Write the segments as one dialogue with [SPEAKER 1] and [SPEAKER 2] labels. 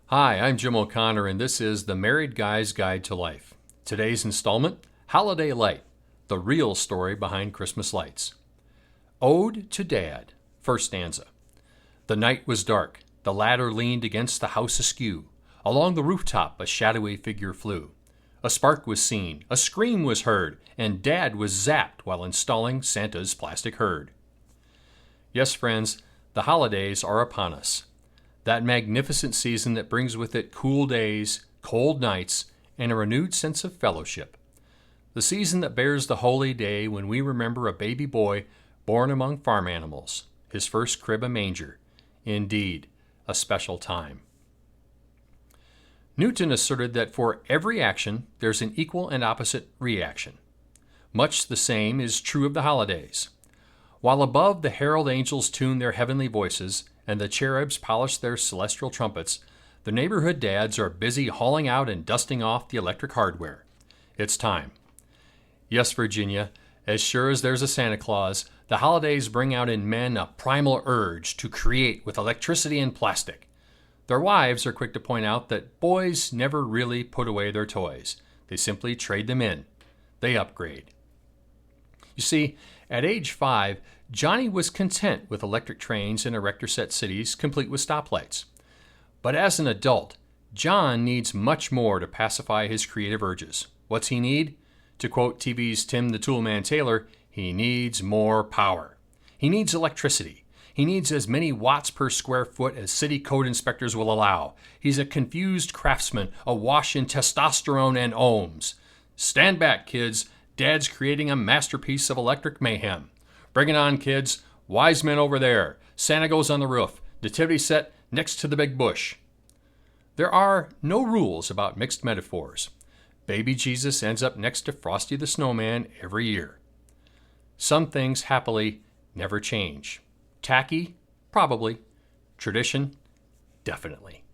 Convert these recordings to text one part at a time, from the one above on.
[SPEAKER 1] Hi, I'm Jim O'Connor, and this is The Married Guy's Guide to Life. Today's installment, Holiday Light, the real story behind Christmas lights. Ode to Dad, first stanza. The night was dark. The ladder leaned against the house askew. Along the rooftop a shadowy figure flew. A spark was seen, a scream was heard, and Dad was zapped while installing Santa's plastic herd. Yes, friends, the holidays are upon us. That magnificent season that brings with it cool days, cold nights, and a renewed sense of fellowship. The season that bears the holy day when we remember a baby boy born among farm animals, his first crib a manger. Indeed, a special time. Newton asserted that for every action, there's an equal and opposite reaction. Much the same is true of the holidays. While above the herald angels tune their heavenly voices, and the cherubs polish their celestial trumpets, the neighborhood dads are busy hauling out and dusting off the electric hardware. It's time. Yes, Virginia, as sure as there's a Santa Claus, the holidays bring out in men a primal urge to create with electricity and plastic. Their wives are quick to point out that boys never really put away their toys. They simply trade them in. They upgrade. You see, at age 5, Johnny was content with electric trains in erector-set cities complete with stoplights. But as an adult, John needs much more to pacify his creative urges. What's he need? To quote TV's Tim the Toolman Taylor, he needs more power. He needs electricity. He needs as many watts per square foot as city code inspectors will allow. He's a confused craftsman, awash in testosterone and ohms. Stand back, kids. Dad's creating a masterpiece of electric mayhem. Bring it on, kids. Wise men over there. Santa goes on the roof. Nativity set next to the big bush. There are no rules about mixed metaphors. Baby Jesus ends up next to Frosty the Snowman every year. Some things, happily, never change. Tacky? Probably. Tradition? Definitely.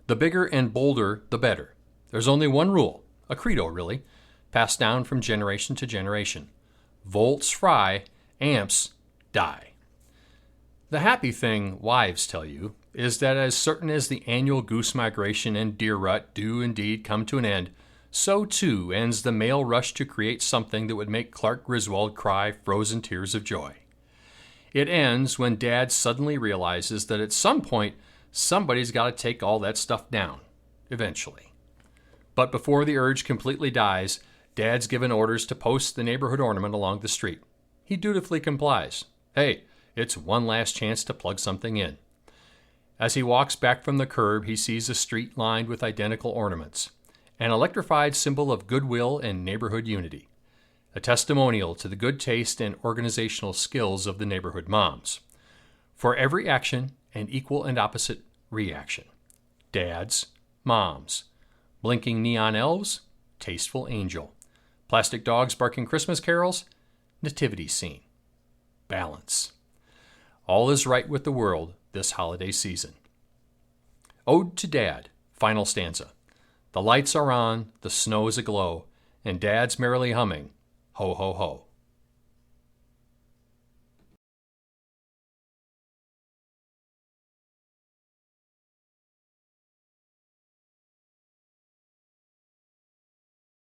[SPEAKER 1] The bigger and bolder, the better. There's only one rule, a credo really, passed down from generation to generation. Volts fry, amps die. The happy thing wives tell you is that as certain as the annual goose migration and deer rut do indeed come to an end, so too ends the male rush to create something that would make Clark Griswold cry frozen tears of joy. It ends when Dad suddenly realizes that at some point somebody's got to take all that stuff down, eventually. But before the urge completely dies, Dad's given orders to post the neighborhood ornament along the street. He dutifully complies. Hey, it's one last chance to plug something in. As he walks back from the curb, he sees a street lined with identical ornaments, an electrified symbol of goodwill and neighborhood unity, a testimonial to the good taste and organizational skills of the neighborhood moms. For every action, an equal and opposite reaction. Dads, moms. Blinking neon elves, tasteful angel. Plastic dogs barking Christmas carols, nativity scene. Balance. All is right with the world this holiday season. Ode to Dad, final stanza. The lights are on, the snow is aglow, and Dad's merrily humming, ho, ho, ho.